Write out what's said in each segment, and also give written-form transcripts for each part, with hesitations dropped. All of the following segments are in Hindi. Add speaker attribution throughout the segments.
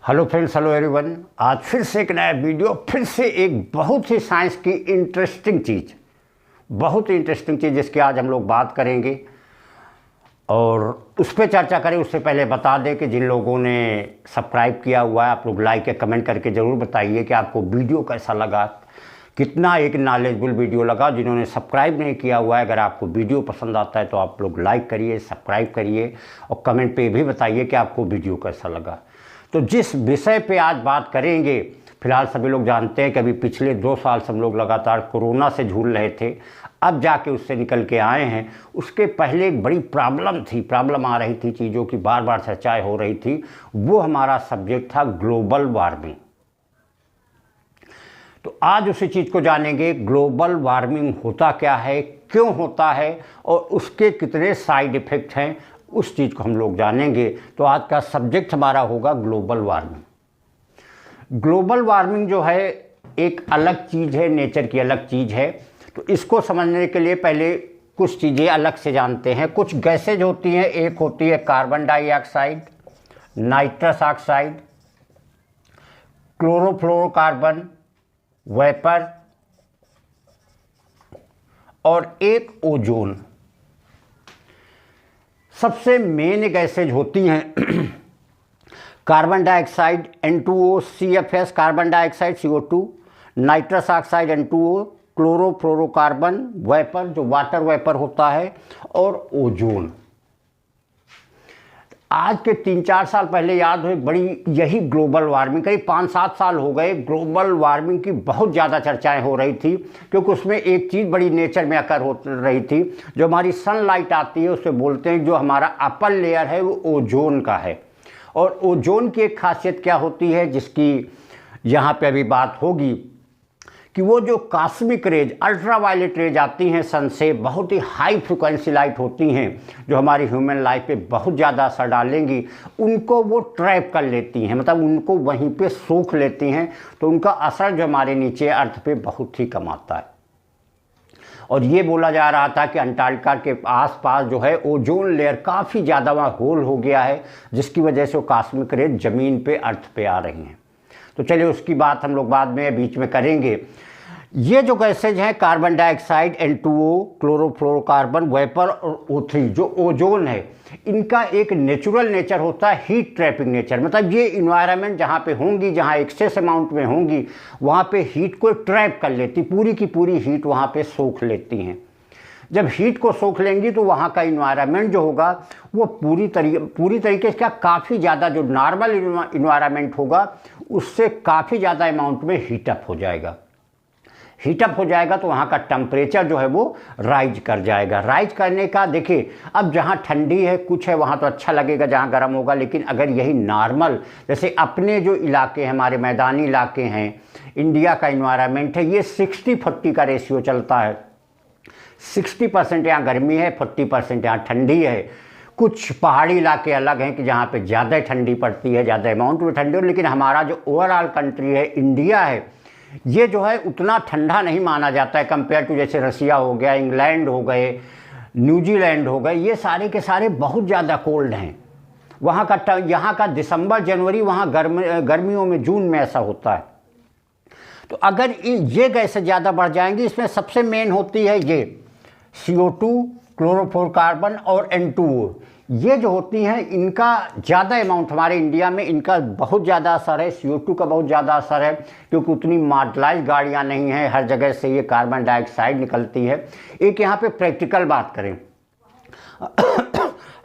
Speaker 1: Hello friends, hello everyone. आज फिर से एक नया वीडियो, फिर से एक बहुत ही साइंस की बहुत ही इंटरेस्टिंग चीज़ जिसकी आज हम लोग बात करेंगे और उस पर चर्चा करें। उससे पहले बता दें कि जिन लोगों ने सब्सक्राइब किया हुआ है, आप लोग लाइक या कमेंट करके ज़रूर बताइए कि आपको वीडियो कैसा लगा, कितना एक नॉलेजफुल वीडियो लगा। जिन्होंने सब्सक्राइब नहीं किया हुआ है, अगर आपको वीडियो पसंद आता है तो आप लोग लाइक करिए, सब्सक्राइब करिए और कमेंट पे भी बताइए कि आपको वीडियो कैसा लगा। तो जिस विषय पे आज बात करेंगे, फिलहाल सभी लोग जानते हैं कि अभी पिछले 2 साल से हम लोग लगातार कोरोना से झूल रहे थे, अब जाके उससे निकल के आए हैं। उसके पहले एक बड़ी प्रॉब्लम आ रही थी, चीज़ों की बार बार चर्चाएं हो रही थी। वो हमारा सब्जेक्ट था ग्लोबल वार्मिंग। तो आज उसी चीज़ को जानेंगे, ग्लोबल वार्मिंग होता क्या है, क्यों होता है और उसके कितने साइड इफ़ेक्ट हैं, उस चीज़ को हम लोग जानेंगे। तो आज का सब्जेक्ट हमारा होगा ग्लोबल वार्मिंग। ग्लोबल वार्मिंग जो है एक अलग चीज़ है, नेचर की अलग चीज़ है। तो इसको समझने के लिए पहले कुछ चीज़ें अलग से जानते हैं। कुछ गैसेज होती हैं, एक होती है carbon dioxide, nitrous oxide, chlorofluorocarbon, vapour और एक ओजोन। सबसे मेन गैसेज होती हैं carbon dioxide N2O CFS, carbon dioxide CO2, nitrous oxide N2O, chlorofluorocarbon, vapour जो वाटर वेपर होता है, और ओजोन। आज के 3-4 साल पहले याद हो, बड़ी यही ग्लोबल वार्मिंग, करीब 5-7 साल हो गए, ग्लोबल वार्मिंग की बहुत ज़्यादा चर्चाएं हो रही थी, क्योंकि उसमें एक चीज़ बड़ी नेचर में अकर हो रही थी। जो हमारी सनलाइट आती है उसे बोलते हैं, जो हमारा अपर लेयर है वो ओजोन का है। और ओजोन की एक खासियत क्या होती है, जिसकी यहाँ पे अभी बात होगी, कि वो जो कॉस्मिक रेज, अल्ट्रावायलेट रेज आती हैं सन से, बहुत ही हाई फ्रिक्वेंसी लाइट होती हैं, जो हमारी ह्यूमन लाइफ पे बहुत ज़्यादा असर डालेंगी, उनको वो ट्रैप कर लेती हैं, मतलब उनको वहीं पे सोख लेती हैं। तो उनका असर जो हमारे नीचे अर्थ पे बहुत ही कम आता है। और ये बोला जा रहा था कि अंटार्कटिका के आसपास जो है ओजोन लेयर काफ़ी ज़्यादा वहाँ होल हो गया है, जिसकी वजह से वो कॉस्मिक रेज ज़मीन पे, अर्थ पे आ रही हैं। तो चलिए उसकी बात हम लोग बाद में बीच में करेंगे। ये जो गैसेज हैं carbon dioxide, N2O, chlorofluorocarbon, vapour और O3, जो ओजोन है, इनका एक नेचुरल नेचर होता है हीट ट्रैपिंग नेचर। मतलब ये इन्वायरमेंट जहाँ पे होंगी, जहाँ एक्सेस अमाउंट में होंगी, वहाँ पे हीट को ट्रैप कर लेती, पूरी की पूरी हीट वहाँ पे सोख लेती हैं। जब हीट को सोख लेंगी तो वहाँ का इन्वायरमेंट जो होगा वो पूरी तरीके से काफ़ी ज़्यादा, जो नॉर्मल इन्वायरमेंट होगा उससे काफ़ी ज़्यादा अमाउंट में हीटअप हो जाएगा। हीटअप हो जाएगा तो वहाँ का टेम्परेचर जो है वो राइज कर जाएगा। राइज करने का देखिए, अब जहाँ ठंडी है कुछ है वहाँ तो अच्छा लगेगा, जहाँ गर्म होगा। लेकिन अगर यही नॉर्मल, जैसे अपने जो इलाके हैं, हमारे मैदानी इलाके हैं, इंडिया का इन्वायरमेंट है, ये 60-40 का रेशियो चलता है। 60% यहाँ गर्मी है, 40% यहाँ ठंडी है। कुछ पहाड़ी इलाके अलग हैं कि जहाँ पे ज़्यादा ठंडी पड़ती है, ज़्यादा अमाउंट में ठंडी हो। लेकिन हमारा जो ओवरऑल कंट्री है, इंडिया है, ये जो है उतना ठंडा नहीं माना जाता है कंपेयर टू जैसे रसिया हो गया, इंग्लैंड हो गए, न्यूजीलैंड हो गए, ये सारे के सारे बहुत ज़्यादा कोल्ड हैं। वहाँ का यहाँ का दिसंबर जनवरी, वहाँ गर्मियों में जून में ऐसा होता है। तो अगर ये गैसें ज़्यादा बढ़ जाएंगी, इसमें सबसे मेन होती है ये CO2, क्लोरोफ्लोरोकार्बन और N2O। ये जो होती हैं, इनका ज़्यादा अमाउंट हमारे इंडिया में, इनका बहुत ज़्यादा असर है। CO2 का बहुत ज़्यादा असर है, क्योंकि उतनी मॉडलाइज्ड गाड़ियाँ नहीं हैं, हर जगह से ये कार्बन डाइऑक्साइड निकलती है। एक यहाँ पे प्रैक्टिकल बात करें,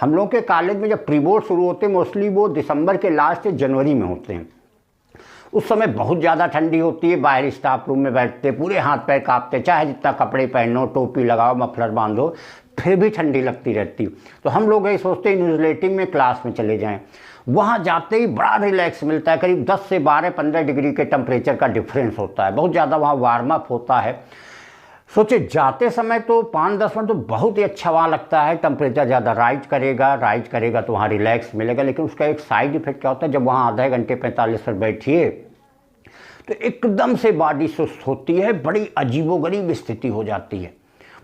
Speaker 1: हम लोग के कॉलेज में जब प्री बोर्ड शुरू होते हैं, मोस्टली वो दिसंबर के लास्ट या जनवरी में होते हैं। उस समय बहुत ज़्यादा ठंडी होती है, बाहर स्टाफ रूम में बैठते, पूरे हाथ पैर कांपते, चाहे जितना कपड़े पहनो, टोपी लगाओ, मफलर बांधो, फिर भी ठंडी लगती रहती। तो हम लोग ये सोचते हैं इन्विजिलेटिंग में क्लास में चले जाएं। वहाँ जाते ही बड़ा रिलैक्स मिलता है। करीब 10 से 12-15 डिग्री के टेम्परेचर का डिफरेंस होता है, बहुत ज़्यादा वहाँ वार्म अप होता है। सोचे जाते समय तो 5-10 मिनट तो बहुत ही अच्छा वहाँ लगता है, टेम्परेचर ज़्यादा राइज करेगा तो वहाँ रिलैक्स मिलेगा। लेकिन उसका एक साइड इफेक्ट क्या होता है, जब वहाँ आधे घंटे 45 मिनट बैठिए तो एकदम से बॉडी सुस्त होती है, बड़ी अजीबोगरीब स्थिति हो जाती है।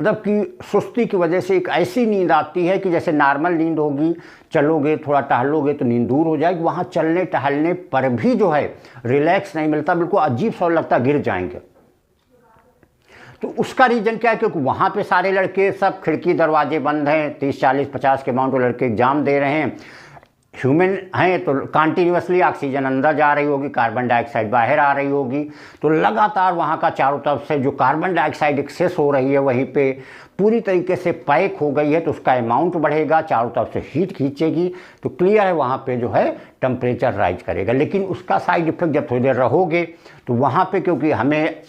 Speaker 1: मतलब कि सुस्ती की वजह से एक ऐसी नींद आती है कि जैसे नॉर्मल नींद होगी, चलोगे थोड़ा टहलोगे तो नींद दूर हो जाएगी, वहाँ चलने टहलने पर भी जो है रिलैक्स नहीं मिलता, बिल्कुल अजीब सा लगता गिर जाएंगे। तो उसका रीज़न क्या है, क्योंकि वहाँ पे सारे लड़के सब खिड़की दरवाजे बंद हैं, 30 40 50 के अमाउंट लड़के एग्ज़ाम दे रहे हैं, ह्यूमन हैं तो कंटिन्यूसली ऑक्सीजन अंदर जा रही होगी, कार्बन डाइऑक्साइड बाहर आ रही होगी, तो लगातार वहाँ का चारों तरफ से जो कार्बन डाइऑक्साइड एक्सेस हो रही है वहीं पे पूरी तरीके से पैक हो गई है, तो उसका अमाउंट बढ़ेगा, चारों तरफ से हीट खींचेगी, तो क्लियर है वहाँ पे जो है टेम्परेचर राइज करेगा। लेकिन उसका साइड इफेक्ट जब थोड़ी देर रहोगे तो वहाँ पे क्योंकि हमें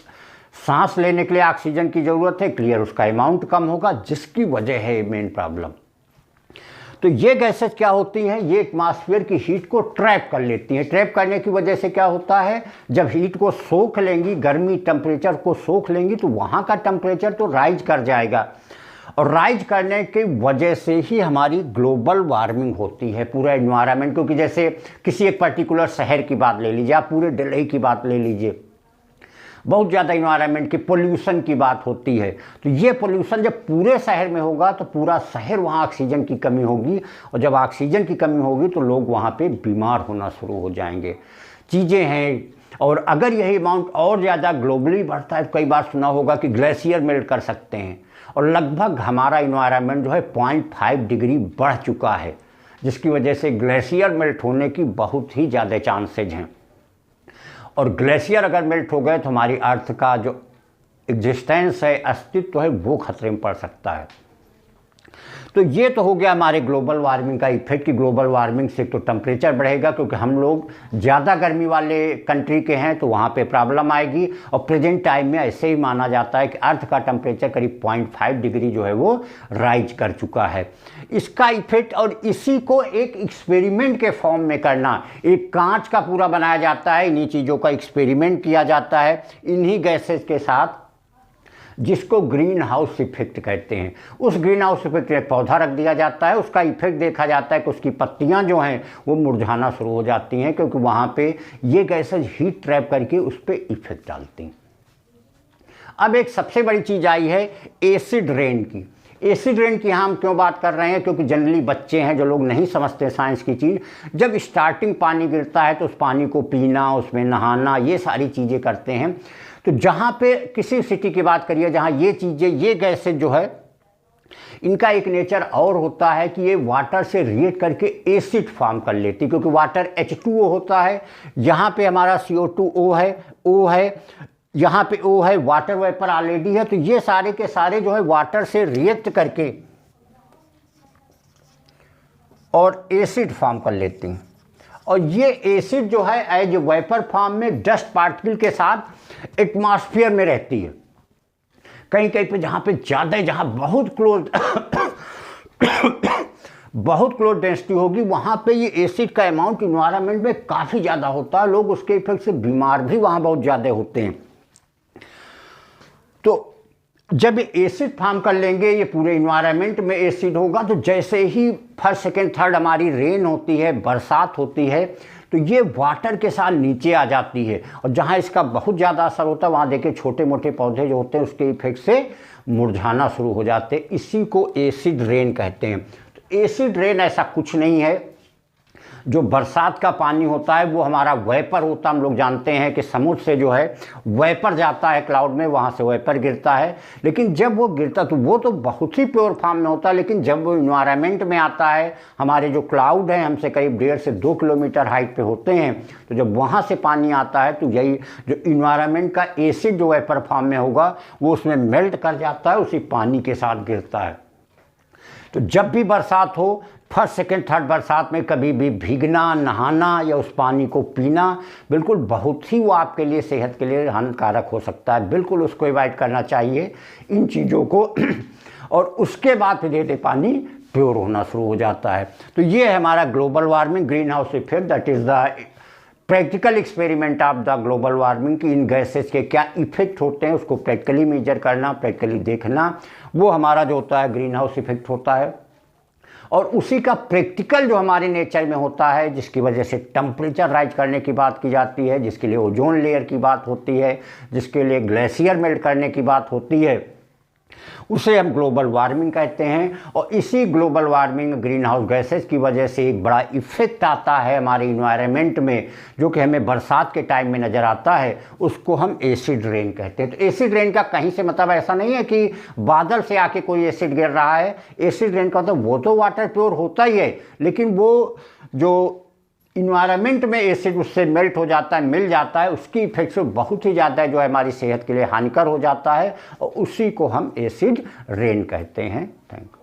Speaker 1: सांस लेने के लिए ऑक्सीजन की ज़रूरत है, क्लियर उसका अमाउंट कम होगा, जिसकी वजह है मेन प्रॉब्लम। तो ये गैसेज क्या होती हैं, ये एटमॉस्फेयर की हीट को ट्रैप कर लेती हैं। ट्रैप करने की वजह से क्या होता है, जब हीट को सोख लेंगी, गर्मी टेम्परेचर को सोख लेंगी, तो वहाँ का टेम्परेचर तो राइज कर जाएगा, और राइज करने की वजह से ही हमारी ग्लोबल वार्मिंग होती है पूरा एनवायरनमेंट। क्योंकि जैसे किसी एक पर्टिकुलर शहर की बात ले लीजिए, आप पूरे दिल्ली की बात ले लीजिए, बहुत ज़्यादा इन्वायरमेंट की पोल्यूशन की बात होती है, तो ये पोल्यूशन जब पूरे शहर में होगा तो पूरा शहर वहाँ ऑक्सीजन की कमी होगी, और जब ऑक्सीजन की कमी होगी तो लोग वहाँ पे बीमार होना शुरू हो जाएंगे, चीज़ें हैं। और अगर यही अमाउंट और ज़्यादा ग्लोबली बढ़ता है तो कई बार सुना होगा कि ग्लेशियर मेल्ट कर सकते हैं, और लगभग हमारा इन्वायरमेंट जो है 0.5 डिग्री बढ़ चुका है, जिसकी वजह से ग्लेशियर मेल्ट होने की बहुत ही ज़्यादा चांसेज हैं। और ग्लेशियर अगर मेल्ट हो गए तो हमारी अर्थ का जो एग्जिस्टेंस है, अस्तित्व है, वो खतरे में पड़ सकता है। तो ये तो हो गया हमारे ग्लोबल वार्मिंग का इफेक्ट कि ग्लोबल वार्मिंग से तो टेम्परेचर बढ़ेगा, क्योंकि हम लोग ज़्यादा गर्मी वाले कंट्री के हैं तो वहाँ पे प्रॉब्लम आएगी। और प्रेजेंट टाइम में ऐसे ही माना जाता है कि अर्थ का टेम्परेचर करीब 0.5 डिग्री जो है वो राइज कर चुका है। इसका इफेक्ट, और इसी को एक एक्सपेरिमेंट के फॉर्म में करना, एक कांच का पूरा बनाया जाता है, इन्हीं चीज़ों का एक्सपेरिमेंट किया जाता है इन्हीं गैसेज के साथ, जिसको ग्रीन हाउस इफेक्ट कहते हैं। उस ग्रीन हाउस इफेक्ट में पौधा रख दिया जाता है, उसका इफेक्ट देखा जाता है कि उसकी पत्तियां जो हैं वो मुरझाना शुरू हो जाती हैं, क्योंकि वहाँ पे ये गैसेज हीट ट्रैप करके उस पर इफेक्ट डालती हैं। अब एक सबसे बड़ी चीज़ आई है एसिड रेन की। एसिड रेन की हम क्यों बात कर रहे हैं, क्योंकि जनरली बच्चे हैं जो लोग नहीं समझते साइंस की चीज़, जब स्टार्टिंग पानी गिरता है तो उस पानी को पीना, उसमें नहाना, ये सारी चीज़ें करते हैं। तो जहाँ पे किसी सिटी की बात करिए जहाँ ये चीज़ें, ये गैसेज जो है, इनका एक नेचर और होता है कि ये वाटर से रिएक्ट करके एसिड फॉर्म कर लेती, क्योंकि वाटर H2O होता है, यहाँ पे हमारा CO2O है, O है, यहाँ पे O है, वाटर वेपर ऑलरेडी है, तो ये सारे के सारे जो है वाटर से रिएक्ट करके और एसिड फॉर्म कर लेती हैं। और ये एसिड जो है एज वेपर फॉर्म में डस्ट पार्टिकल के साथ एटमॉस्फेयर में रहती है। कहीं कहीं पे जहाँ पे ज़्यादा, जहाँ बहुत क्लोज डेंसिटी होगी, वहाँ पे ये एसिड का अमाउंट इन्वायरमेंट में काफ़ी ज़्यादा होता है, लोग उसके इफेक्ट से बीमार भी वहाँ बहुत ज़्यादा होते हैं। तो जब ये एसिड फॉर्म कर लेंगे, ये पूरे इन्वायरमेंट में एसिड होगा, तो जैसे ही फर्स्ट सेकेंड थर्ड हमारी रेन होती है, बरसात होती है, तो ये वाटर के साथ नीचे आ जाती है, और जहाँ इसका बहुत ज़्यादा असर होता है वहाँ देखिए छोटे मोटे पौधे जो होते हैं उसके इफेक्ट से मुरझाना शुरू हो जाते हैं। इसी को एसिड रेन कहते हैं। तो एसिड रेन ऐसा कुछ नहीं है। जो बरसात का पानी होता है वो हमारा वेपर होता है। हम लोग जानते हैं कि समुद्र से जो है वेपर जाता है क्लाउड में, वहाँ से वेपर गिरता है, लेकिन जब वो गिरता तो वो तो बहुत ही प्योर फॉर्म में होता है, लेकिन जब वो इन्वायरमेंट में आता है, हमारे जो क्लाउड हैं हमसे करीब 1.5 से 2 किलोमीटर हाइट पे होते हैं, तो जब वहाँ से पानी आता है तो यही जो इन्वायरमेंट का एसिड जो वेपर फॉर्म में होगा वो उसमें मेल्ट कर जाता है, उसी पानी के साथ गिरता है। तो जब भी बरसात हो, फर्स्ट सेकेंड थर्ड बरसात में कभी भी भीगना, नहाना या उस पानी को पीना बिल्कुल बहुत ही वो आपके लिए सेहत के लिए हानिकारक हो सकता है। बिल्कुल उसको अवॉइड करना चाहिए इन चीज़ों को। और उसके बाद फिर धीरे पानी प्योर होना शुरू हो जाता है। तो ये है हमारा global warming, green house effect, that is the practical experiment of the global warming की इन गैसेज के क्या इफेक्ट होते हैं उसको प्रैक्टिकली मेजर करना, प्रैक्टिकली देखना, वो हमारा जो होता है ग्रीन हाउस इफेक्ट होता है। और उसी का प्रैक्टिकल जो हमारे नेचर में होता है, जिसकी वजह से टेम्परेचर राइज करने की बात की जाती है, जिसके लिए ओजोन लेयर की बात होती है, जिसके लिए ग्लेशियर मेल्ट करने की बात होती है, उसे हम ग्लोबल वार्मिंग कहते हैं। और इसी global warming green house gases की वजह से एक बड़ा इफेक्ट आता है हमारे इन्वायरमेंट में, जो कि हमें बरसात के टाइम में नज़र आता है, उसको हम एसिड रेन कहते हैं। तो एसिड रेन का कहीं से मतलब ऐसा नहीं है कि बादल से आके कोई एसिड गिर रहा है। एसिड रेन का तो वो तो वाटर प्योर होता ही है, लेकिन वो जो इन्वायरमेंट में एसिड उससे मेल्ट हो जाता है, मिल जाता है, उसकी इफेक्ट से बहुत ही ज़्यादा जो है हमारी सेहत के लिए हानिकर हो जाता है, और उसी को हम एसिड रेन कहते हैं। Thank you.